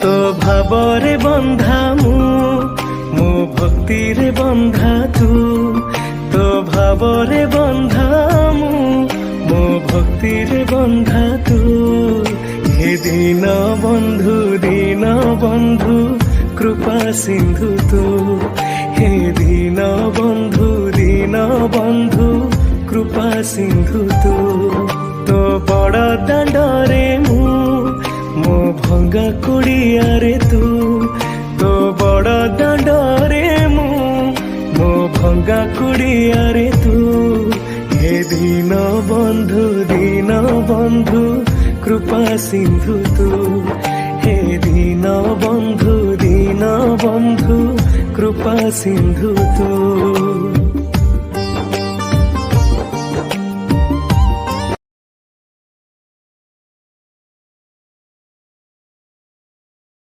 তো ভাবরে বন্ধা মো ভক্তিরে বন্ধা তু, তো ভাবরে বন্ধা মো ভক্তিরে বন্ধা তু। হে দীন বন্ধু কৃপা সিন্ধু তু, হে দীন বন্ধু কৃপা সিন্ধু তু। তো বড় দাণ্ডরে মো ভঙ্গা কুড়িয়ারে তু, তো বড় দাণ্ডরে মো ভঙ্গা কুড়িয়ারে তু। হে দীন বন্ধু কৃপা সিন্ধু তু, হে দীন বন্ধু কৃপা সিন্ধু তু।